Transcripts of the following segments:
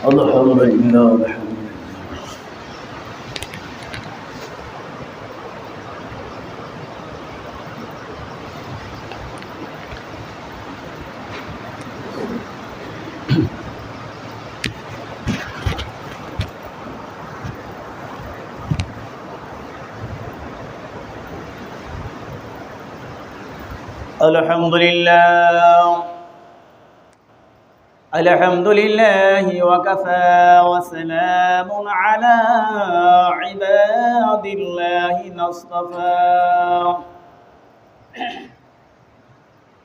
الحمد لله الحمد لله الحمد لله وكفى وسلام على عباد الله اصطفى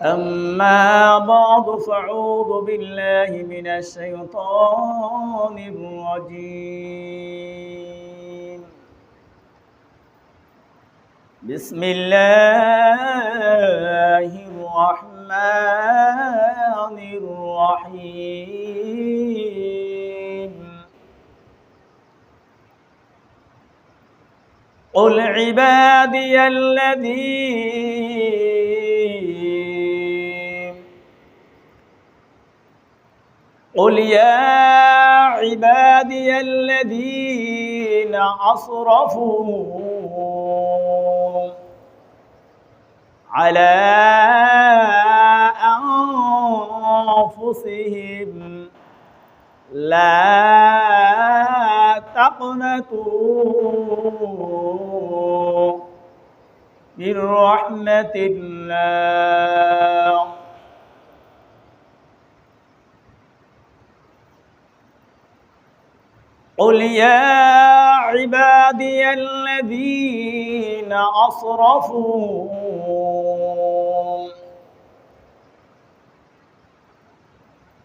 أما بعد فأعوذ بالله من الشيطان الرجيم بسم الله الرحمن الرحيم قل عبادي قل يا عبادي الذين أسرفوا على أنفسهم لا تقنطوا من رحمة الله قل يا عبادي الذين أسرفوا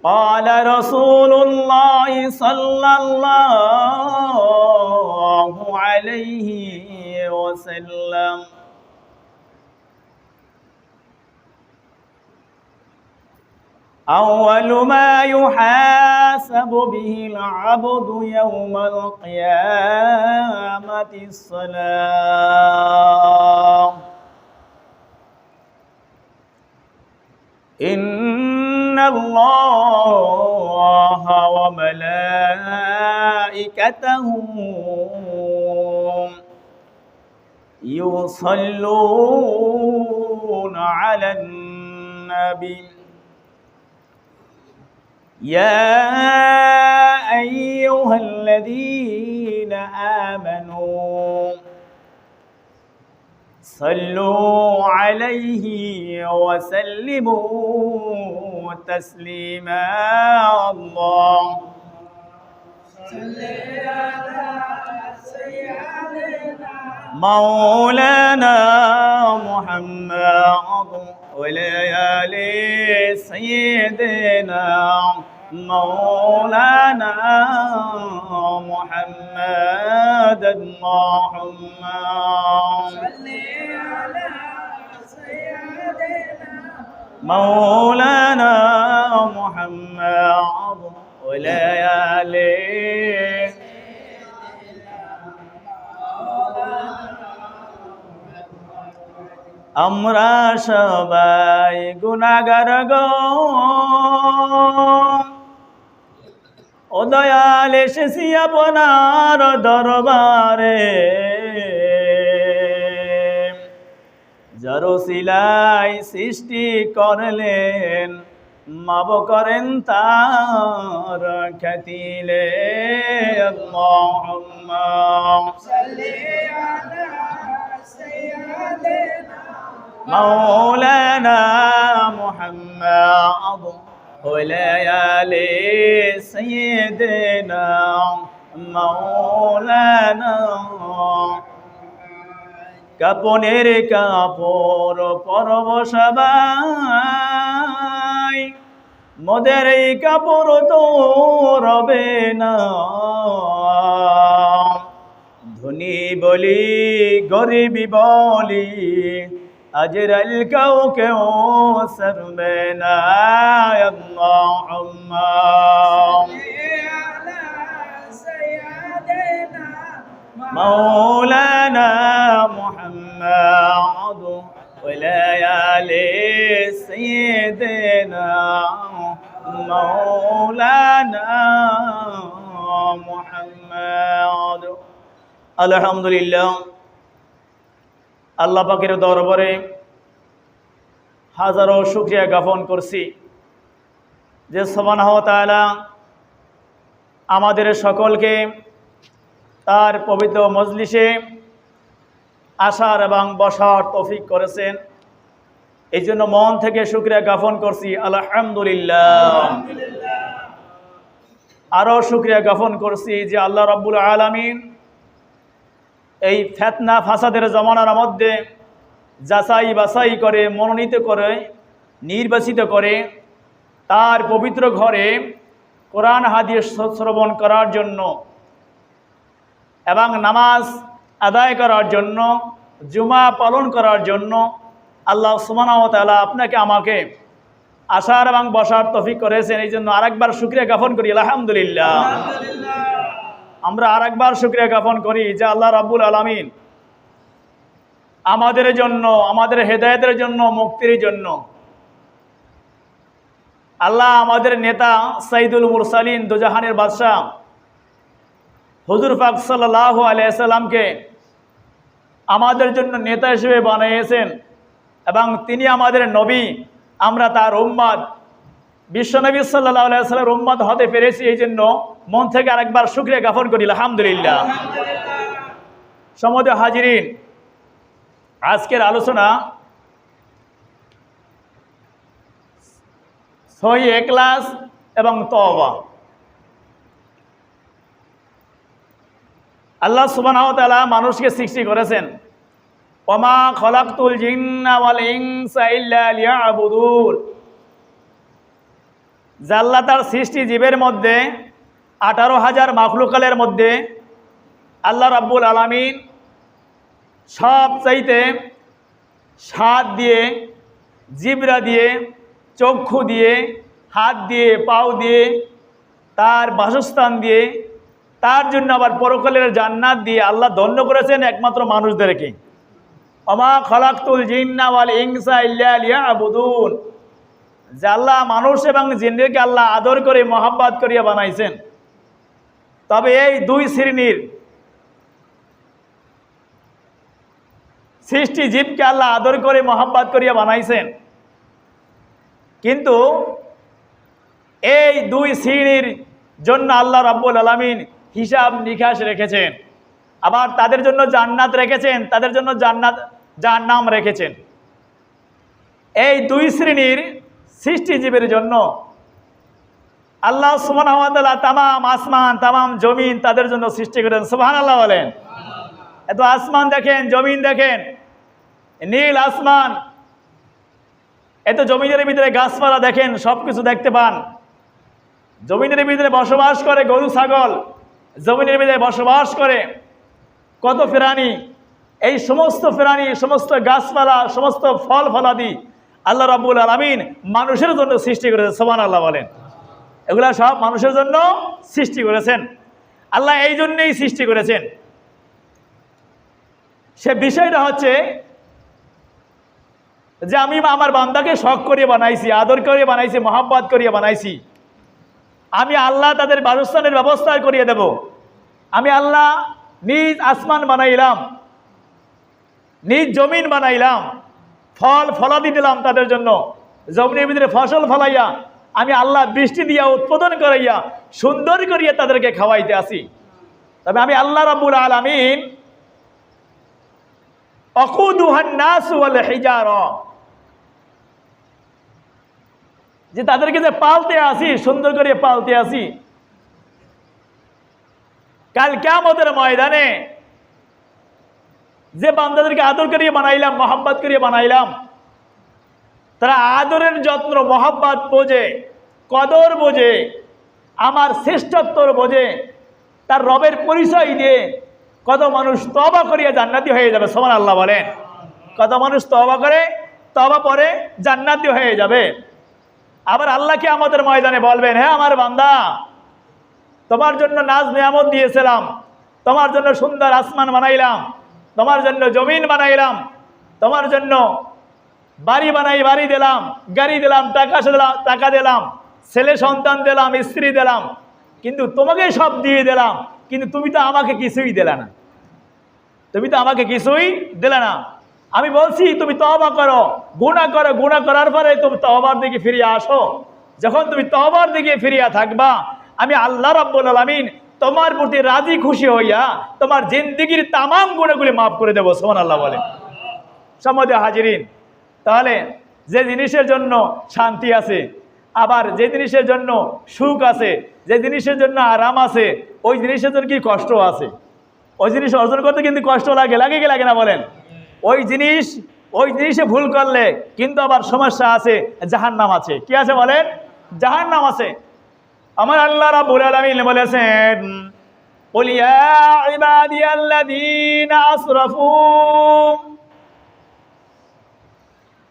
قال رسول الله صلى الله عليه وسلم أول ما يحاسب به العبد يوم القيامة الصلاة إن الله وملائكته يصلون على النبي يا أيها الذين آمنوا صلوا عليه وسلموا تسليما الله صل على سيدنا مولانا محمد وليالي سيدنا مولانا محمد اللهم صل على سيدنا مولانا محمد وليالي আমরা সবাই গুনাহগার গো ও দয়াল এসেছি আপনার দরবারে যার ওসিলায় সৃষ্টি করলেন মাফ করেন তার খ্যাতিলে আল্লাহুম্মা সাল্লি আলা সাইয়্যিদিনা مولانا محمد وليالي سيدنا مولانا কাপনের কাপড় পরব সবাই মোদের এই কাপড় তো রবে না ধনী বলি গরিবি বলি أجرل كوكب سربنا يا اللهم صل على سيدنا مولانا محمد وليالي سيدنا سيدنا مولانا محمد الحمد لله আল্লাহ পাকের দরবারে হাজারো শুকরিয়া জ্ঞাপন করছি যে সুবহানাহু ওয়া তাআলা আমাদের সকলকে তার পবিত্র মজলিসে আসার এবং বসার তৌফিক করেছেন। এই জন্য মন থেকে শুকরিয়া জ্ঞাপন করছি আলহামদুলিল্লাহ। আরও শুকরিয়া জ্ঞাপন করছি যে আল্লাহ রাব্বুল আলামিন এই ফিতনা ফাসাদের জমানার মধ্যে যাচাই বাছাই করে মনোনীত করে নির্বাচিত করে তার পবিত্র ঘরে কোরআন হাদিস শ্রবণ করার জন্য এবং নামাজ আদায় করার জন্য জুমা পালন করার জন্য আল্লাহ সুবহানাহু ওয়া তাআলা আপনাকে আমাকে আসার এবং বসার তৌফিক করেছেন। এই জন্য আরেকবার শুকরিয়া জ্ঞাপন করি আলহামদুলিল্লাহ। আমরা আরেকবার শুকরিয়া জ্ঞাপন করি যে আল্লাহ রাব্বুল আলামিন আমাদের জন্য, আমাদের হেদায়েতের জন্য, মুক্তির জন্য আল্লাহ আমাদের নেতা সাইয়্যিদুল মুরসালিন দুজাহানের বাদশাহ হুজুর পাক সাল্লাল্লাহু আলাইহি সাল্লামকে আমাদের জন্য নেতা হিসেবে বানিয়েছেন এবং তিনি আমাদের নবী, আমরা তার উম্মত, বিশ্বনবী সাল্লাল্লাহু আলাইহি সাল্লামের উম্মত হতে পেরেছি। এই জন্য মন থেকে আরেকবার শুকরিয়া জ্ঞাপন করি আলহামদুলিল্লাহ। সম্মানিত হাজিরিন, আজকের আলোচনা সহিহ ইখলাস এবং তওবা। আল্লাহ সুবহানাহু ওয়া তাআলা মানুষকে সৃষ্টি করেছেন, ওমা খলাকতুল জিন্না ওয়াল ইনসা ইল্লা লিয়াবুদুন। যে আল্লাহ তার সৃষ্টি জীবের মধ্যে 18,000 মাখলুকালের মধ্যে আল্লাহ রাব্বুল আলামিন সব চাইতে স্বাদ দিয়ে, জিবরা দিয়ে, চক্ষু দিয়ে, হাত দিয়ে, পাও দিয়ে, তার বাসস্থান দিয়ে, তার জন্য আবার পরকালের জান্নাত দিয়ে আল্লাহ ধন্য করেছেন একমাত্র মানুষদেরকে। ওমা খলাকতুল জিন্না ওয়াল ইনসা ইল্লা লিয়াবুদুন। যে আল্লাহ মানুষ এবং জিনদেরকে আল্লাহ আদর করে মহব্বত করিয়া বানাইছেন। তবে এই দুই শ্রেণীর সৃষ্টি জীবকে আল্লাহ আদর করে মহব্বত করিয়া বানাইছেন, কিন্তু এই দুই শ্রেণীর জন্য আল্লাহ রাব্বুল আলামিন হিসাব নিকাশ রেখেছেন, আবার তাদের জন্য জান্নাত রেখেছেন, তাদের জন্য জাহান্নাম রেখেছেন। এই দুই শ্রেণীর সৃষ্টিজীবের জন্য আল্লাহ সুবহানাহু ওয়া তাআলা তামাম আসমান, তামাম জমিন তাদের জন্য সৃষ্টি করেন। সুবহানাল্লাহ বলেন। এত আসমান দেখেন, জমিন দেখেন, নীল আসমান, এত জমিনের ভিতরে গাছপালা দেখেন, সব কিছু দেখতে পান। জমিনের ভিতরে বসবাস করে গরু ছাগল, জমিনের ভিতরে বসবাস করে কত প্রাণী। এই সমস্ত প্রাণী, সমস্ত গাছপালা, সমস্ত ফল ফলাদি আল্লাহ রাব্বুল আলামিন মানুষের জন্য সৃষ্টি করেছেন। সুবহানাল্লাহ বলেন। এগুলা সব মানুষের জন্য সৃষ্টি করেছেন। আল্লাহ এই জন্যই সৃষ্টি করেছেন। সে বিষয়টা হচ্ছে যে আমি আমার বান্দাকে শখ করিয়ে বানাইছি, আদর করিয়ে বানাইছি, মহব্বত করিয়ে বানাইছি। আমি আল্লাহ তাদের বাসস্থানের ব্যবস্থা করিয়ে দেব। আমি আল্লাহ নিজ আসমান বানাইলাম, নিজ জমিন বানাইলাম, ফল ফলাদি দিলাম তাদের জন্য। জমিনের ভিতরে ফসল ফলাইয়া আমি আল্লাহ বৃষ্টি দিয়া উৎপাদন করাইয়া সুন্দর করিয়া তাদেরকে খাওয়াইতে আসি। তবে আমি আল্লাহ রাব্বুল আলামিন আকুদুহান নাস ওয়াল হিজারা, যে তাদেরকে যে পালতে আসি, সুন্দর করে পালতে আসি, কাল কিয়ামতের ময়দানে যে বান্দাদেরকে আদর করিয়ে বানাইলাম, মহব্বত করিয়ে বানাইলাম, তারা আদরের যত্ন, মহব্বত বোঝে, কদর বোঝে, আমার শ্রেষ্ঠত্বর বোঝে, তার রবের পরিচয় দিয়ে কত মানুষ তওবা করিয়া জান্নাতি হয়ে যাবে। সুবহানাল্লাহ বলেন। কত মানুষ তওবা করে, তওবা পরে জান্নাতি হয়ে যাবে। আবার আল্লাহকে আমাদের ময়দানে বলবেন, হ্যাঁ আমার বান্দা, তোমার জন্য নাজ নিয়ামত দিয়েছিলাম, তোমার জন্য সুন্দর আসমান বানাইলাম, তোমার জন্য জমিন বানাইলাম, তোমার জন্য বাড়ি বানাই বাড়ি দিলাম, গাড়ি দিলাম, টাকা দিলাম, ছেলে সন্তান দিলাম, স্ত্রী দিলাম, কিন্তু তোমাকে সব দিয়ে দিলাম, কিন্তু তুমি তো আমাকে কিছুই দিলে না, তুমি তো আমাকে কিছুই দিলে না। আমি বলছি তুমি তওবা করো, গুনাহ করো, গুনাহ করার পরে তুমি তওবার দিকে ফিরিয়ে আসো। যখন তুমি তওবার দিকে ফিরিয়ে থাকবা, আমি আল্লাহ রাব্বুল আলামিন তোমার প্রতি রাজি খুশি হইয়া তোমার জিন্দেগীর তামাম গুনাহগুলি মাফ করে দেবো। সুবহানাল্লাহ বলে। সম্মানিত হাজিরিন, তাহলে যে জিনিসের জন্য শান্তি আছে, আবার যে জিনিসের জন্য সুখ আছে, যে জিনিসের জন্য আরাম আছে, ওই জিনিসের জন্য কি কষ্ট আছে। ওই জিনিস অর্জন করতে কিন্তু কষ্ট লাগে, লাগে কি লাগে না বলেন? ওই জিনিসে ভুল করলে কিন্তু আবার সমস্যা আছে, জাহান্নাম আছে। কি আছে বলেন? জাহান্নাম আছে। আমার আল্লাহ রাব্বুল আলামিন বলেছেন, কুল ইয়া ইবাদিয়াল্লাযীনা আসরাফু,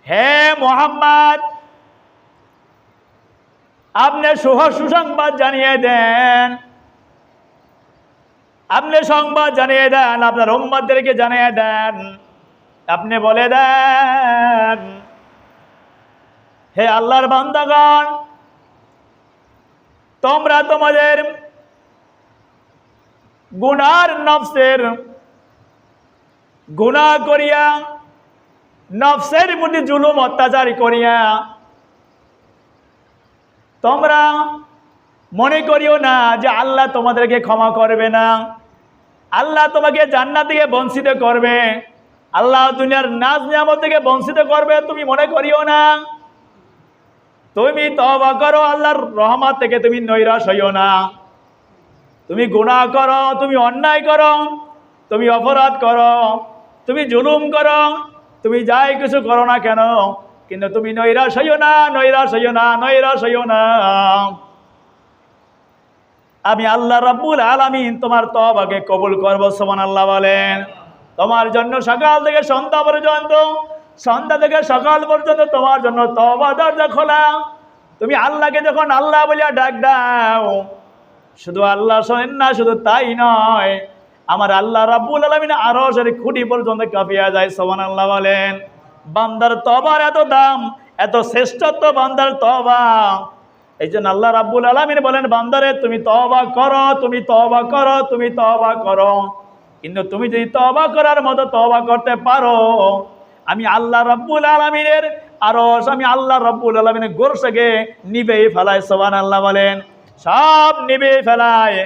হে মুহাম্মদ আপনি সুসংবাদ জানিয়ে দেন, আপনি সংবাদ জানিয়ে দেন, আপনার উম্মতদেরকে জানিয়ে দেন, আপনি বলে দেন, হে আল্লাহর বান্দাগণ, তোমরা তোমাদের গুনার নফসের গুনাহ করিয়া, নফসের প্রতি জুলুম অত্যাচার করিয়া তোমরা মনে করিও না যে আল্লাহ তোমাদেরকে ক্ষমা করবে না, আল্লাহ তোমাকে জান্নাত থেকে বঞ্চিত করবে, আল্লাহ দুনিয়ার নাজ নিয়ামত থেকে বঞ্চিত করবে, তুমি মনে করিও না। তুমি তওবা করো, আল্লাহর রহমত থেকে তুমি নৈরাশ হইও না। তুমি গুনাহ করো, তুমি অন্যায় করো, তুমি অপরাধ করো, তুমি জুলুম করো, তুমি যাই কিছু করো না কেন, কিন্তু তুমি নৈরাশ হইও না, নৈরাশ হইও না, নৈরাশ হইও না। আমি আল্লাহ রাব্বুল আলামিন তোমার তওবাকে কবুল করব। সুবহানাল্লাহ বলেন। তোমার জন্য সকাল থেকে সন্ধ্যা পর্যন্ত, সন্ধ্যা থেকে সকাল পর্যন্ত তোমার জন্য তওবা দরজা খোলা। তুমি আল্লাহকে যখন আল্লাহ বলিয়া ডাক দাও, শুধু আল্লাহ শোনেন না, শুধু তাই নয়, আমার আল্লাহ রাব্বুল আলামিন আরশের খুঁটি পর্যন্ত কাঁপিয়া যায়। সুবহানাল্লাহ বলেন। বান্দার তওবার এত দাম, এত শ্রেষ্ঠত্ব বান্দার তওবা। এই জন্য আল্লাহ রাব্বুল আলামিন বলেন, বান্দারে তুমি তওবা করো, তুমি তওবা করো, তুমি তওবা করো। কিন্তু তুমি যদি তওবা করার মতো তওবা করতে পারো, আমি আল্লাহ রাব্বুল আলামিনের আরশ, আমি আল্লাহ রাব্বুল আলামিনের গোরসকে নিবেই ফেলায়। সুবহানাল্লাহ বলেন। সব নিবে ফেলায়।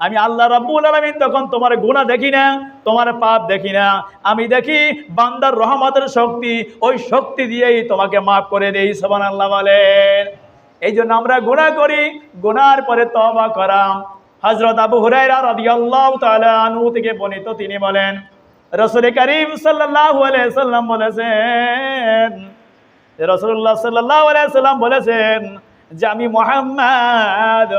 আমি আল্লাহ রাব্বুল আলামিন তখন তোমার গুনাহ দেখি না, তোমার পাপ দেখি না, আমি দেখি বান্দার রহমতের শক্তি, ওই শক্তি দিয়েই তোমাকে মাফ করে দেই। সুবহানাল্লাহ বলেন। এই জন্য আমরা গুনাহ করি, গুনার পরে তওবা করা। হযরত আবু হুরায়রা রাদিয়াল্লাহু তাআলা আনহু থেকে বর্ণিত, তিনি বলেন, রাসূল করিম সাল্লাল্লাহু আলাইহি সাল্লাম বলেছেন, রাসূলুল্লাহ সাল্লাল্লাহু আলাইহি সাল্লাম বলেছেন যে আমি মুহাম্মদ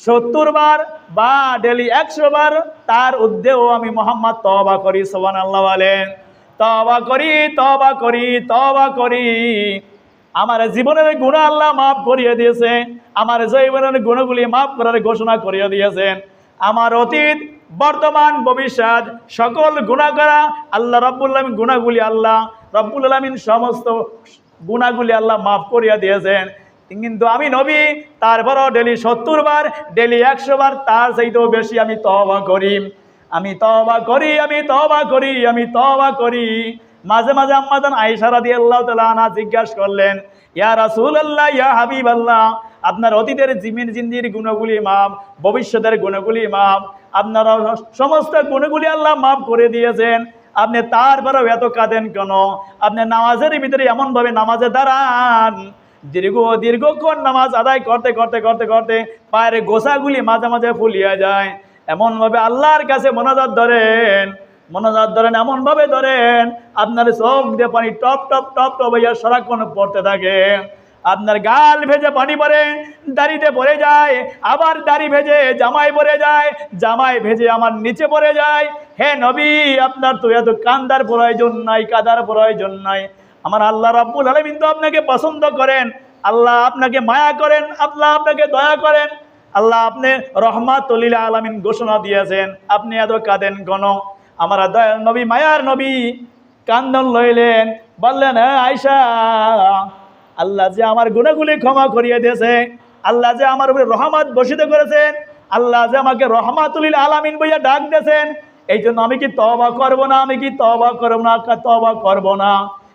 70 বার বা ডেলি 100 বার তার উদ্দেও আমি মুহাম্মদ তওবা করি। সুবহানাল্লাহ বলেন। তওবা করি, তওবা করি, তওবা করি। আমার জীবনের গুনাহ আল্লাহ মাফ করিয়ে দিয়েছে, আমার জীবনের গুণগুলি মাফ করার ঘোষণা করিয়ে দিয়েছেন। আমার অতীত, বর্তমান, ভবিষ্যৎ সকল গুনাহ করা আল্লাহ রাব্বুল আলামিন, গুনাহগুলি আল্লাহ রাব্বুল আলামিন সমস্ত গুনাহগুলি আল্লাহ মাফ করিয়ে দিয়েছেন। কিন্তু আমি নবী, তারপরও ডেলি 70 বার, ডেলি 100 বার, তার চাইতেও বেশি আমি তওবা করি, আমি তওবা করি, আমি তওবা করি, আমি তওবা করি। মাঝে মাঝে আম্মা জান আয়েশা রাদিয়াল্লাহু তাআলা আনহা জিজ্ঞাসা করলেন, ইয়া রাসূলুল্লাহ, ইয়া হাবিবাল্লাহ, আপনার অতীতের জিন্দির গুণগুলি মাফ, ভবিষ্যতের গুণগুলি মাফ, আপনারা সমস্ত গুণগুলি আল্লাহ মাফ করে দিয়েছেন, আপনি তারপরেও এত কাঁদেন কেন? আপনি নামাজের ভিতরে এমনভাবে নামাজে দাঁড়ান, দীর্ঘক্ষণ নামাজ আদায় করতে করতে করতে করতে পায়ের গোছাগুলি মাঝে মাঝে ফুলিয়ে যায়। এমনভাবে আল্লাহর কাছে মোনাজাত ধরেন, মোনাজাত ধরেন, এমনভাবে ধরেন আপনার চোখ দিয়ে পানি টপ টপ টপ টপ হইয়া সারাক্ষণ পড়তে থাকে। আপনার গাল ভেজে পানি পড়ে, দাড়িতে পড়ে যায়, আবার দাড়ি ভেজে জামাই পড়ে যায়, জামাই ভেজে আমার নিচে পড়ে যায়। হে নবী, আপনার তো এত কান্দার প্রয়োজন নাই, কাদার প্রয়োজন নাই। আমার আল্লাহ রাব্বুল আলামিন তো আপনাকে পছন্দ করেন, আল্লাহ আপনাকে মায়া করেন, আল্লাহ আপনাকে দয়া করেন, আল্লাহ আপনি রহমাতুল লিল আলামিন ঘোষণা দিয়েছেন, আপনি এত কাঁদেন কেন? আমার দয়ার নবী, মায়ার নবী কান্দন লইলেন, বললেন, হ্যাঁ আয়েশা, আল্লাহ যে আমার গুনাহগুলি ক্ষমা করিয়ে দিয়েছে, আল্লাহ যে আমার উপরে রহমত বর্ষিত করেছেন, আল্লাহ যে আমাকে রহমাতুল আলামিন বইয়া ডাক দিয়েছেন, এই জন্য আমি কি তওবা করব না? আমি কি তওবা করব না? তওবা করব না।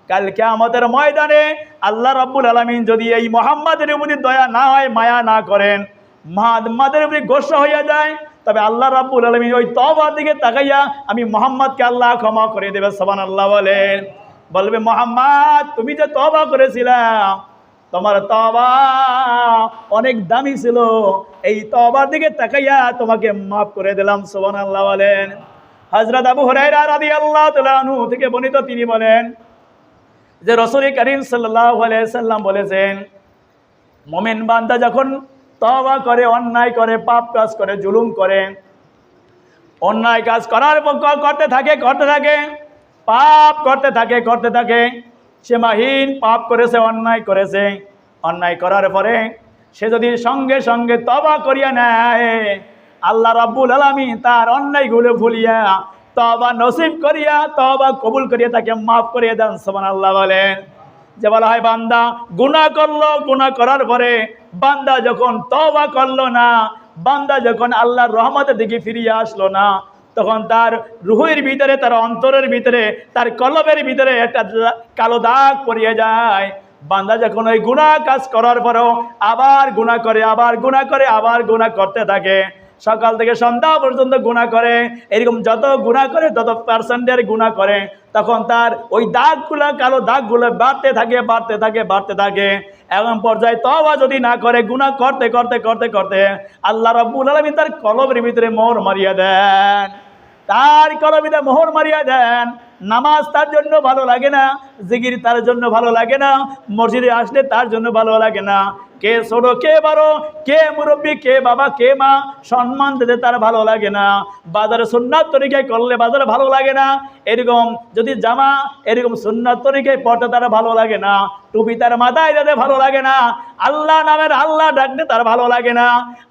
কাল কিয়ামতের ময়দানে আল্লাহ রাব্বুল আলামিন যদি এই মুহাম্মাদের উপরে দয়া না হয়, মায়া না করেন, মুহাম্মাদের উপরে গোসা হইয়া যায়, তবে আল্লাহ রাব্বুল আলামিন ওই তওবার দিকে তাকাইয়া আমি মুহাম্মদকে আল্লাহ ক্ষমা করে দেবে। সুবহানাল্লাহ বলেন। বলবে, মুহাম্মদ তুমি যে তওবা করেছিলাম, তোমার তওবা অনেক দামি ছিল, এই তওবার দিকে তাকাইয়া তোমাকে মাফ করে দিলাম। সুবহানাল্লাহ বলেন। হযরত আবু হুরায়রা রাদিয়াল্লাহু তাআলা আনহু থেকে বর্ণিত, তিনি বলেন যে রাসূল করিম সাল্লাল্লাহু আলাইহি সাল্লাম বলেছেন, মুমিন বান্দা যখন তওবা করে, অন্যায় করে, পাপ কাজ করে, জুলুম করে, অন্যায় কাজ করতে থাকে, পাপ করতে থাকে, সীমাহীন পাপ করেছে, অন্যায় করেছে, অন্যায় করার পরে সে যদি সঙ্গে সঙ্গে তওবা করিয়া নেয়, আল্লাহ রাব্বুল আলামিন তার অন্যায়গুলো ভুলিয়া তওবা নসিব করিয়া, তওবা কবুল করিয়া তাকে মাফ করিয়া দেন। সুবহানাল্লাহ বলেন। যে বলা হয় বান্দা গুনাহ করলো, গুনাহ করার পরে বান্দা যখন তওবা করলো না, বান্দা যখন আল্লাহর রহমতের দিকে ফিরিয়ে আসলো না, তখন তার রুহের ভিতরে, তার অন্তরের ভিতরে, তার কলবের ভিতরে একটা কালো দাগ পড়িয়ে যায়। বান্দা যখন ওই গুনাহ কাজ করার পরেও আবার গুনাহ করে, আবার গুনাহ করে, আবার গুনাহ করতে থাকে, সকাল থেকে সন্ধ্যা পর্যন্ত গুনাহ করে, এরকম যত গুনাহ করে, তত পার্সেন্টের গুনাহ করে, তখন তার ওই দাগগুলো, কালো দাগগুলো বাড়তে থাকে। এমন পর্যায়ে তওবা যদি না করে, গুনাহ করতে আল্লাহ রাব্বুল আলামিন তার কলবের ভিতরে মোহর মারিয়া দেন। নামাজ তার জন্য ভালো লাগে না, জিকির তার জন্য ভালো লাগে না, মসজিদে আসলে তার জন্য ভালো লাগে না, কে ছোট কে বড়, কে মুরব্বী, কে বাবা, কে মা, সম্মান দিতে তার ভালো লাগে না, বাজারে সুন্নাত তরিকায় করলে বাজারে ভালো লাগে না, এরকম যদি জামা এরকম সুন্নাত তরিকায় পড়তে তার ভালো লাগে না, টুপি তার মাথায় দিতে ভালো লাগে না, আল্লাহ নামের আল্লাহ ডাকতে তার ভালো লাগে না,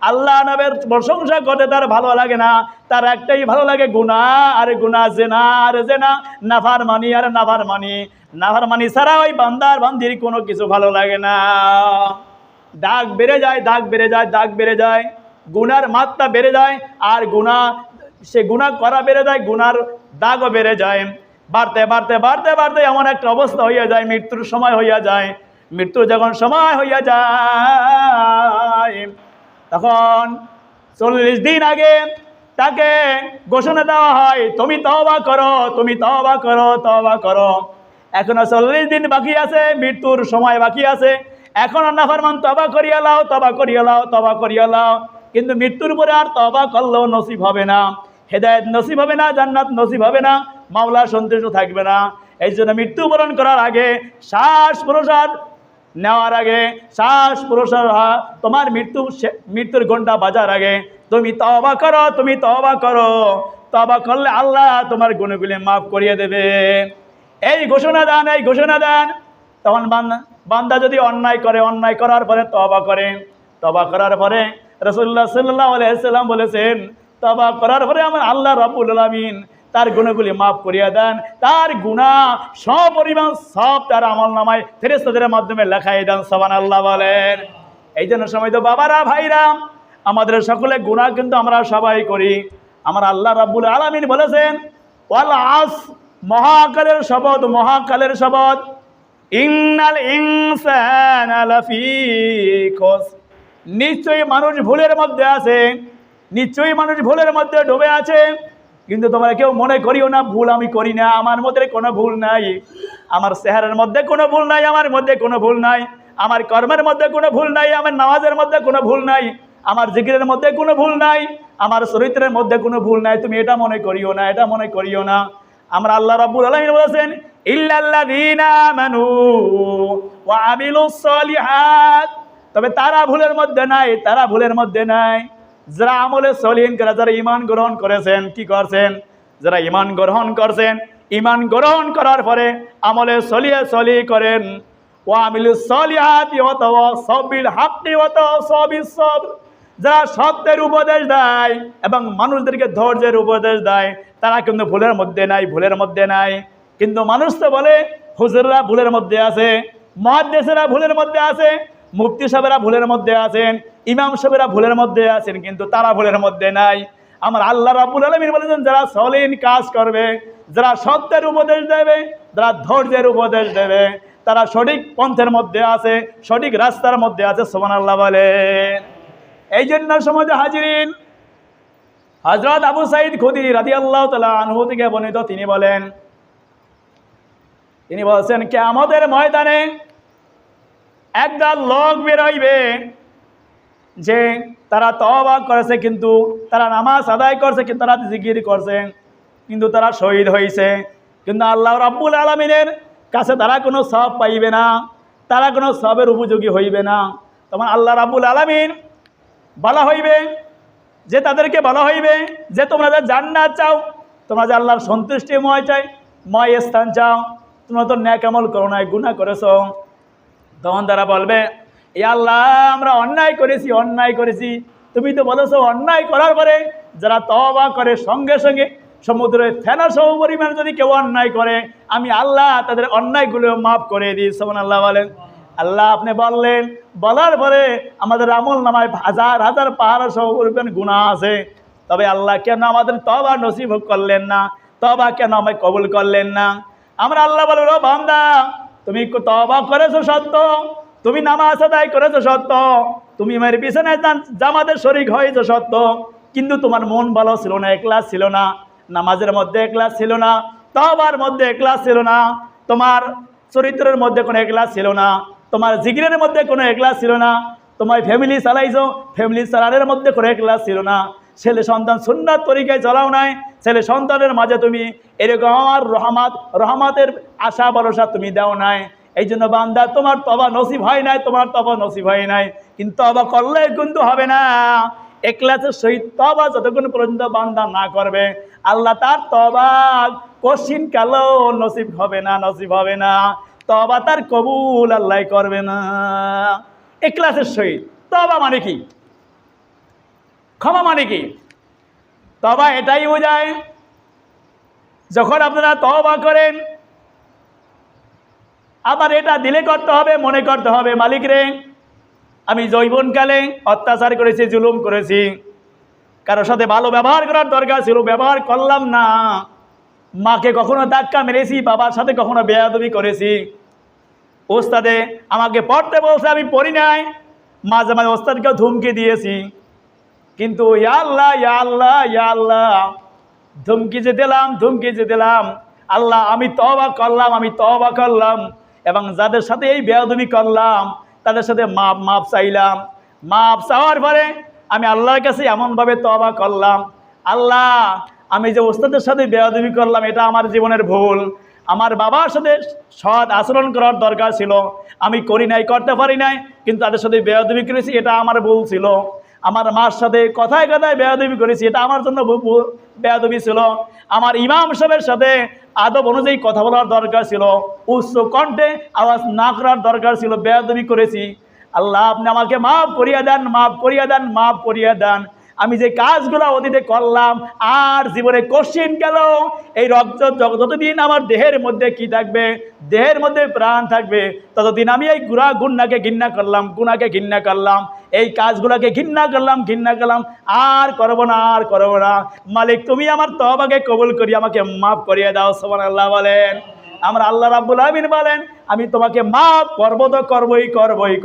আল্লাহ নামের প্রশংসা করতে তার ভালো লাগে না, তার একটাই ভালো লাগে গুনাহ আর গুনাহ, জেনা আর জেনা, নাফরমানি আর নাফরমানি ছাড়া ওই বান্দার বান্দির কোনো কিছু ভালো লাগে না। দাগ বেড়ে যায়, গুনার মাত্রা বেড়ে যায়, আর গুনাহ করা বেড়ে যায়, গুনার দাগও বেড়ে যায়, বাড়তে এমন একটা অবস্থা হইয়া যায়, মৃত্যুর সময় হইয়া যায়। মৃত্যুর যখন সময় হইয়া যায়, তখন 40 দিন আগে তাকে ঘোষণা দেওয়া হয়, তুমি তওবা করো। এখনো 40 দিন বাকি আছে, মৃত্যুর সময় বাকি আছে, এখন নাফরমান তওবা করিয়া লাও। কিন্তু মৃত্যুর পরে আর তওবা করলেও নসিব হবে না, হেদায়েত নসিব হবে না, জান্নাত নসিব হবে না, মাওলা সন্তুষ্ট থাকবে না। এই জন্য মৃত্যুবরণ করার আগে, শ্বাস প্রশ্বাস নেওয়ার আগে, তোমার মৃত্যুর ঘন্টা বাজার আগে তুমি তওবা করো। তওবা করলে আল্লাহ তোমার গুনাহগুলি মাফ করিয়ে দেবে। এই ঘোষণা দেন। তখন বান্দা যদি অন্যায় করে, অন্যায় করার পরে তওবা করার পরে রাসূলুল্লাহ সাল্লাল্লাহু আলাইহি ওয়াসাল্লাম বলেছেন, তওবা করার পরে আমার আল্লাহ রাব্বুল আলামিন তার গুনাহগুলি মাফ করিয়া দেন, তার গুনাহ সপরিমাণ সব তার আমলনামায় ফেরেশতাদের মাধ্যমে লেখাই দেন। সুবহানাল্লাহ বলেন। এই জন্য সময় তো বাবারা, ভাইরা, আমাদের সকলে গুনাহ কিন্তু আমরা সবাই করি। আমার আল্লাহ রাব্বুল আলামিন বলেছেন, ওয়াল আস, মহাকালের শপথ, ইন্নাল ইনসানা লাফি খুসর, নিশ্চয়ই মানুষ ভুলের মধ্যে ডুবে আছে। কিন্তু তোমরা কেউ মনে করিও না ভুল আমি করি না, আমার মধ্যে কোনো ভুল নাই, আমার চেহারার মধ্যে কোনো ভুল নাই, আমার মধ্যে কোনো ভুল নাই, আমার কর্মের মধ্যে কোনো ভুল নাই, আমার নামাজের মধ্যে কোনো ভুল নাই, আমার জিকিরের মধ্যে কোনো ভুল নাই, আমার চরিত্রের মধ্যে কোনো ভুল নাই, তুমি এটা মনে করিও না। আমরা আল্লাহ রাব্বুল আলামিন বলেছেন, ইল্লাল্লাযীনা আমানু ওয়া আমিলুস সলিহাত, তবে তারা ভুলের মধ্যে নাই, যারা আমলে সলিহিন করে, যারা ঈমান গ্রহণ করেছেন। কি করছেন? যারা ঈমান গ্রহণ করার পরে আমলে সলিহ করেন। ওয়া আমিলুস সলিহাতি ওয়া তাওয়াসাউ বিল হাক্কি ওয়া তাওয়াসাউ বিস সবর, যারা সত্যের উপদেশ দেয় এবং মানুষদেরকে ধৈর্যের উপদেশ দেয়, তারা কিন্তু ভুলের মধ্যে নাই। কিন্তু মানুষ তো বলে হুজুররা ভুলের মধ্যে আছে, মুহাদ্দিসেরা ভুলের মধ্যে আছে, মুফতি সাহেবেরা ভুলের মধ্যে আছেন, ইমাম সাহেবেরা ভুলের মধ্যে আছেন, কিন্তু তারা ভুলের মধ্যে নাই। আমার আল্লাহ রাব্বুল আলামিন বলেছেন, যারা সলিন কাজ করবে, যারা সত্যের উপদেশ দেবে, যারা ধৈর্যের উপদেশ দেবে, তারা সঠিক পন্থের মধ্যে আছে, সঠিক রাস্তার মধ্যে আছে। সুবহানাল্লাহ বলেন। এই জন্য সমাজে হাজিরিন, হযরত আবু সাঈদ খুদরি রাদিয়াল্লাহু তাআলা আনহু থেকে বর্ণিত, তিনি বলছেন কিয়ামতের ময়দানে একদল লোক বের হইবে যে তারা তওবা করেছে, কিন্তু তারা নামাজ আদায় করছে, কিন্তু তারা জিকির করছে, কিন্তু তারা শহীদ হয়েছে, কিন্তু আল্লাহ রাব্বুল আলামিনের কাছে তারা কোনো সওয়াব পাইবে না, তারা কোনো সওয়াবের উপযোগী হইবে না। তখন আল্লাহ রাব্বুল আলামিন বলা হইবে যে, তাদেরকে বলা হইবে যে তোমরা যে জান্নাত চাও, তোমরা যে আল্লাহর সন্তুষ্টিময় ময় স্থান চাও, তোমরা তো নেক আমল করো নাই, গুনাহ করেছো। তখন তারা বলবে, এ আল্লাহ, আমরা অন্যায় করেছি। তুমি তো বলেছো অন্যায় করার পরে যারা তওবা করে সঙ্গে সঙ্গে সমুদ্রের ফেনা সম পরিমাণ যদি কেউ অন্যায় করে, আমি আল্লাহ তাদের অন্যায়গুলো মাফ করে দিই। সুবহানাল্লাহ বলেন। আল্লাহ আপনি বললেন, বলার পরে আমাদের আমল নামায় হাজার হাজার পাহাড় সম পরিমাণ গুনাহ আছে, তবে আল্লাহ কেন আমাদের তওবা নসিব করলেন না? তওবা কেন আমায় কবুল করলেন না? আমরা আল্লাহ বলব, ও বান্দা, তুমি তওবা করেছো সত্য, তুমি নামাজ আদায় করেছো সত্য, তুমি আমার পিছনে জামাতের শরীক হয়েছো সত্য, কিন্তু তোমার মন ভালো ছিল না, ইখলাস ছিল না, নামাজের মধ্যে ইখলাস ছিল না, তওবার মধ্যে ইখলাস ছিল না, তোমার চরিত্রের মধ্যে কোনো ইখলাস ছিল না, তোমার জিকিরের মধ্যে কোনো ইখলাস ছিল না, তোমার ফ্যামিলি চালাইছো, ফ্যামিলি চালানোর মধ্যে কোনো ইখলাস ছিল না, ছেলে সন্তান সুন্নাত তরিকায় চলাও নাই, ছেলে সন্তানের মাঝে তুমি এরকম আমার রহমতের আশা ভরসা তুমি দাও নাই। এই জন্য বান্দা, তোমার তওবা নসিব হয় নাই, কিন্তু তওবা করলে কিন্তু হবে না। ইখলাসের সহিত তওবা যতক্ষণ পর্যন্ত বান্দা না করবে, আল্লাহ তার তওবা কঠিন কালেও নসিব হবে না, তওবা তার কবুল আল্লাহ করবে না। ইখলাসের সহিত তওবা মানে কি? ক্ষমা মানে কি? তওবা এটাই বোঝায়, যখন আপনারা তওবা করেন, আবার এটা দিলে করতে হবে, মনে করতে হবে, মালিক রে, আমি যৌবনকালে অত্যাচার করেছি, জুলুম করেছি, কারোর সাথে ভালো ব্যবহার করার দরকার ছিল, ব্যবহার করলাম না, মাকে কখনো ধাক্কা মেরেছি, বাবার সাথে কখনো বেয়াদবি করেছি, ওস্তাদে আমাকে পড়তে বলছে, আমি পড়ি নাই, মাঝে মাঝে ওস্তাদকে ধুমকি দিয়েছি, কিন্তু ইয়া আল্লাহ ধুমকি যে দিলাম, আল্লাহ আমি তওবা করলাম, এবং যাদের সাথে এই বেয়াদবি করলাম তাদের সাথে মাপ চাইলাম। মাপ চাওয়ার পরে আমি আল্লাহর কাছে এমনভাবে তওবা করলাম, আল্লাহ আমি যে ওস্তাদের সাথে বেয়াদবি করলাম এটা আমার জীবনের ভুল, আমার বাবার সাথে সৎ আচরণ করার দরকার ছিল, আমি করতে পারি নাই, কিন্তু তাদের সাথে বেয়াদবি করেছি, এটা আমার ভুল ছিল। আমার মার সাথে কথায় বেয়াদবি করেছি, এটা আমার জন্য বেয়াদবি ছিল। আমার ইমাম সাহেবের সাথে আদব অনুযায়ী কথা বলার দরকার ছিল, উচ্চ কণ্ঠে আওয়াজ না করার দরকার ছিল, বেয়াদবি করেছি। আল্লাহ আপনি আমাকে মাফ করিয়া দেন। আমি যে কাজগুলো অতীতে করলাম, আর জীবনে কঠিন গেল, এই রক্ত যতদিন আমার দেহের মধ্যে কি থাকবে, দেহের মধ্যে প্রাণ থাকবে, ততদিন আমি এই গুনাহকে ঘৃণা করলাম, এই কাজগুলোকে ঘৃণা করলাম, আর করব না। মালিক তুমি আমার তওবাকে কবুল করি, আমাকে মাফ করিয়ে দাও। সুবহানাল্লাহ বলেন। আমরা আল্লাহ রাব্বুল আলামিন বলেন, আমি তোমাকে মাফ করবো তো করবই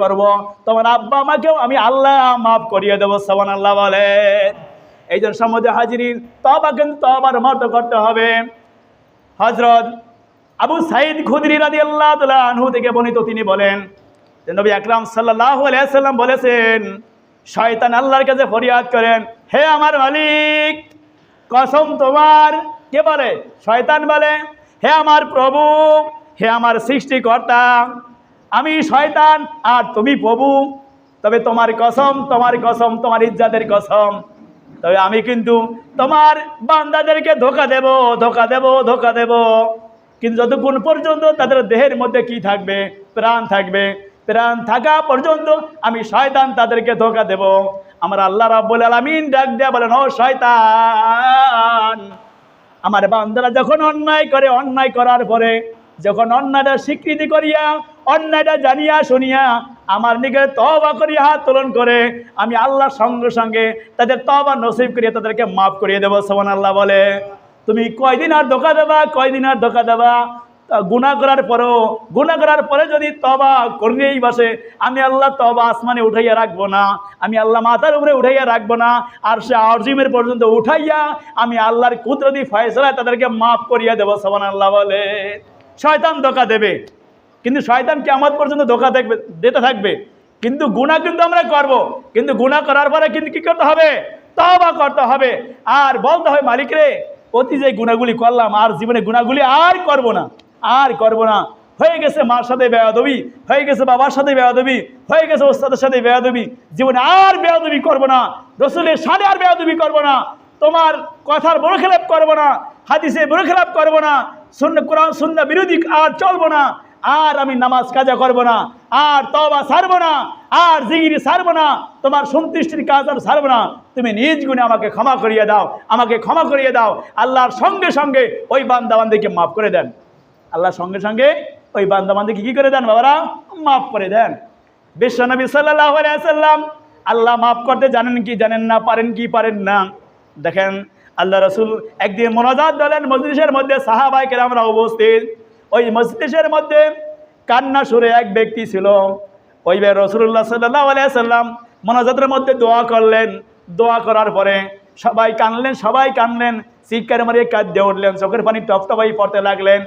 করব, তোমার আব্বা আমাকেও আমি আল্লাহ মাফ করিয়ে দেবো। সুবহানাল্লাহ বলেন। এই জন্য সম্মানিত হাজিরিন, তওবা কিন্তু তওবার মতো করতে হবে। হযরত আবু সাঈদ খুদরি রাদিয়াল্লাহু তাআলা আনহু থেকে বর্ণিত, তিনি বলেন যে নবী আকরাম সাল্লাল্লাহু আলাইহি ওয়াসাল্লাম বলেছেন, শয়তান আল্লাহর কাছে ফরিয়াদ করেন, হে আমার মালিক, কসম তোমার, কে বলে? শয়তান বলে, হে আমার প্রভু, হে আমার সৃষ্টিকর্তা, আমি শয়তান আর তুমি প্রভু, তবে তোমার কসম, তোমার ইজ্জতের কসম, তবে আমি কিন্তু তোমার বান্দাদেরকে ধোঁকা দেব, কিন্তু যতক্ষণ পর্যন্ত তাদের দেহের মধ্যে কি থাকবে, প্রাণ থাকবে, প্রাণ থাকা পর্যন্ত আমি শয়তান তাদেরকে ধোঁকা দেব। আমার আল্লাহ রাব্বুল আলামিন ডাক দেয়া বলেন, ও শয়তান, আমার বান্দারা যখন অন্যায় করে, অন্যায় করার পরে যখন অন্যায়টা স্বীকৃতি করিয়া, অন্যায়টা জানিয়া শুনিয়া আমার নিকটে তওবা করিয়া হাত তোলন করে, আমি আল্লাহর সঙ্গে সঙ্গে তাদের তওবা নসিব করিয়া তাদেরকে মাফ করিয়ে দেবো। সুবহানাল্লাহ বলে। তুমি কয়দিন আর ধোঁকা দেবা, কয়দিন আর ধোঁকা দেবা? গুনাহ করার পরেও, গুনাহ করার পরে যদি তওবা করিয়েই বসে, আমি আল্লাহ তওবা আসমানে উঠাইয়া রাখবো না, আমি আল্লাহ মাথার উপরে উঠাইয়া রাখবো না, আর সে আরজিমের পর্যন্ত উঠাইয়া আমি আল্লাহর কুদরতি ফয়সালায় তাদেরকে মাফ করিয়া দেবো। সুবহানাল্লাহ বলে। শয়তান ধোঁকা দেবে, কিন্তু শয়তান কিয়ামত পর্যন্ত ধোঁকা দিতে থাকবে। কিন্তু গুনাহ কিন্তু আমরা করব, কিন্তু গুনাহ করার পরে কিন্তু কি করতে হবে? তওবা করতে হবে, আর বলতে হবে মালিক রে, অতি যে গুনাহগুলি করলাম আর জীবনে গুনাহগুলি আর করব না, আর করব না। হয়ে গেছে মার সাথে বেয়াদবি, হয়ে গেছে বাবার সাথে বেয়াদবি, হয়ে গেছে ওস্তাদের সাথে বেয়াদবি, জীবনে আর বেয়াদবি করব না, রসুলের সাথে আর বেয়াদবি করব না, তোমার কথার বরখেলাপ করব না, হাদিসের বরখেলাপ করব না, সুন্নাহ কোরআন সুন্নাহ বিরোধী আর চলবো না, আর আমি নামাজ কাজা করব না, আর তওবা ছাড়ব না, আর জিকির ছাড়ব না, তোমার সন্তুষ্টির কাজ আর ছাড়ব না। তুমি নিজ গুণে আমাকে ক্ষমা করিয়ে দাও, আমাকে ক্ষমা করিয়ে দাও। আল্লাহর সঙ্গে সঙ্গে ওই বান্দা বান্দিকে মাফ করে দেন। আল্লাহর সঙ্গে সঙ্গে ওই বান্দা বান্দিকে কি করে দেন বাবারা? মাফ করে দেন। বিশ্বনবী সাল্লাল্লাহু আলাইহি ওয়াসাল্লাম আল্লাহ মাফ করতে জানেন কি জানেন না, পারেন কি পারেন না? দেখেন আল্লাহ রসুল একদিন মোনাজাত দিলেন, মজলিসের মধ্যে সাহাবায়ে কেরামরা উপস্থিত। ওই মজলিসের মধ্যে কান্না সুরে এক ব্যক্তি ছিল। ওই রাসূলুল্লাহ সাল্লাল্লাহু আলাইহি ওয়াসাল্লাম মোনাজাতের মধ্যে দোয়া করলেন। দোয়া করার পরে সবাই কাঁদলেন, সবাই কাঁদলেন, চিৎকার মারিয়ে কাঁদতে উঠলেন, চোখের পানি টপটপাই পড়তে লাগলেন।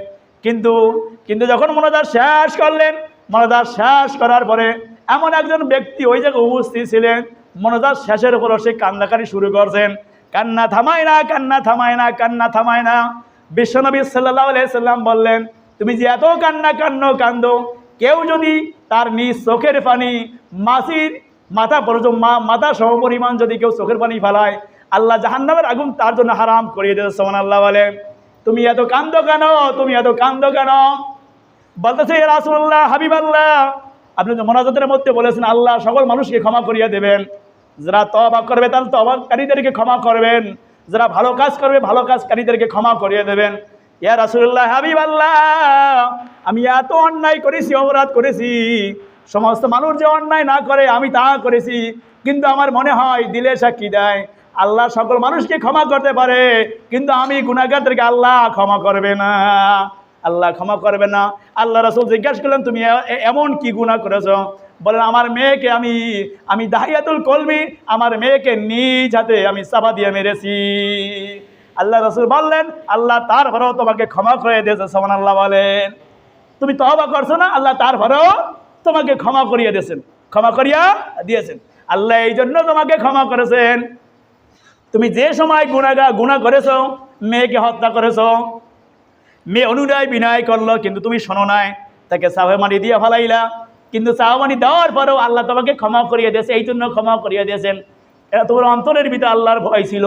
কিন্তু যখন মোনাজাত শেষ করলেন, মোনাজাত শেষ করার পরে এমন একজন ব্যক্তি ওই জায়গায় উপস্থিত ছিলেন, মোনাজাত শেষের পর সে কান্নাকারি শুরু করছেন। কান্না থামায় না, কান্না থামায় না, কান্না থামায় না। বিশ্বনবী সাল্লাল্লাহু আলাইহি সাল্লাম বললেন, তুমি যে এত কান্না কান্দো, কেউ যদি তার নিজ চোখের পানি মাছির মাথা পর্যন্ত মাথা সমপরিমাণ যদি কেউ চোখের পানি ফেলায়, আল্লাহ জাহান্নামের আগুন তার জন্য হারাম করিয়ে দেবে। সুবহানাল্লাহ বলে। তুমি এত কান্দো কেন? তুমি এত কান্দো কেন? বলতেছে ইয়া রাসূলুল্লাহ, হাবিবাল্লাহ, আপনি তো মোনাজাতের মধ্যে বলেছেন আল্লাহ সকল মানুষকে ক্ষমা করিয়ে দেবেন, যারা তওবা করবে তার তওবাকারীদেরকে ক্ষমা করবেন, যারা ভালো কাজ করবে ভালো কাজকারীদেরকে ক্ষমা করিয়ে দেবেন। ইয়া রাসূলুল্লাহ, হাবিবাল্লাহ, আমি এত অন্যায় করেছি, অপরাধ করেছি, সমস্ত মানুষ যে অন্যায় না করে আমি তা করেছি, কিন্তু আমার মনে হয় দিলে সাক্ষী দেয় আল্লাহ সকল মানুষকে ক্ষমা করতে পারে, কিন্তু আমি গুনাহগারদেরকে আল্লাহ ক্ষমা করবে না, আল্লাহ ক্ষমা করবে না। আল্লাহ রাসূল জিজ্ঞাসা করলেন, তুমি এমন কি গুনাহ করেছো? বলেন, আমার মেয়েকে আমি দাহিয়াতুল কলবি, আমার মেয়েকে নিজ হাতে আমি চাপা দিয়ে মেরেছি। আল্লাহ রাসূল বললেন, আল্লাহ তারপরেও তোমাকে ক্ষমা করে দিয়েছে। সুবহানাল্লাহ বলেন। তুমি তওবা করছো না, আল্লাহ তারপরেও তোমাকে ক্ষমা করিয়ে দিয়েছেন, ক্ষমা করিয়া দিয়েছেন। আল্লাহ এই জন্য তোমাকে ক্ষমা করেছেন। তুমি যে সময় গুনাহ করেছো, মেয়েকে হত্যা করেছো, মেয়ে অনুনয় বিনয় করলো কিন্তু তুমি শোনো নাই, তাকে চাপামারি দিয়ে ফেলাইলা, কিন্তু চাপামারি দেওয়ার পরেও আল্লাহ তোমাকে ক্ষমা করিয়ে দিয়েছে। এই জন্য ক্ষমা করিয়ে দিয়েছেন, এটা তোমার অন্তরের ভিতরে আল্লাহর ভয় ছিল,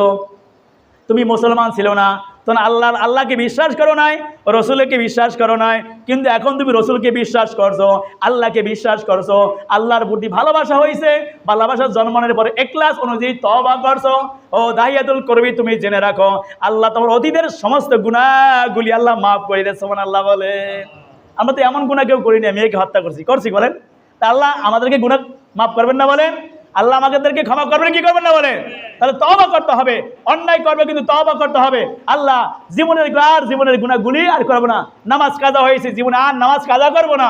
তুমি মুসলমান ছিল না, তখন আল্লাহকে বিশ্বাস করো নাই, রসুলকে বিশ্বাস করো নাই, কিন্তু এখন তুমি রসুলকে বিশ্বাস করছো, আল্লাহকে বিশ্বাস করছো, আল্লাহর প্রতি ভালোবাসা হয়েছে, ভালোবাসা জন্মানোর পরে ইখলাস অনুযায়ী তওবা করছো। ও দাহিয়াতুল করবি, তুমি জেনে রাখো আল্লাহ তোমার অতীতের সমস্ত গুনাহগুলি আল্লাহ মাফ করে দিয়েছে। সুবহানাল্লাহ বলে। আমরা তো এমন গুনাহ কেউ করি না, মেয়েকে হত্যা করছি বলেন, তা আল্লাহ আমাদেরকে গুনাহ মাফ করবেন না বলেন? আল্লাহ আমাদেরকে ক্ষমা করবেন কি করবেন না বলেন? তাহলে তওবা করতে হবে, অন্যায় করবে কিন্তু তওবা করতে হবে। আল্লাহ জীবনের গুনাহগুলি আর করবো না, নামাজ কাজা হয়েছে জীবনে আর নামাজ কাজা করবো না,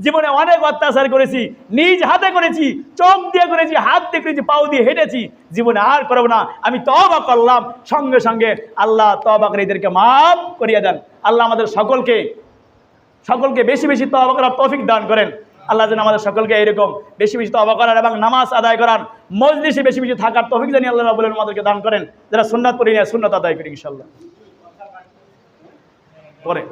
জীবনে অনেক অত্যাচার করেছি, নিজ হাতে করেছি, চোখ দিয়ে করেছি, হাত দিয়ে করেছি, পাও দিয়ে হেঁটেছি, জীবনে আর করবো না, আমি তওবা করলাম। সঙ্গে সঙ্গে আল্লাহ তওবাকারীদেরকে মাফ করিয়ে দেন। আল্লাহ আমাদের সকলকে বেশি বেশি তওবা করার তৌফিক দান করেন। আল্লাহ যেন আমাদের সকলকে এইরকম বেশি বেশি তওবা করার এবং নামাজ আদায় করার, মজলিসে বেশি বেশি থাকার তৌফিক জানি আল্লাহ রাব্বুল আলামিন আমাদেরকে দান করেন। যারা সুন্নাত পড়ি না সুন্নাত আদায় করি ইনশাআল্লাহ। পরে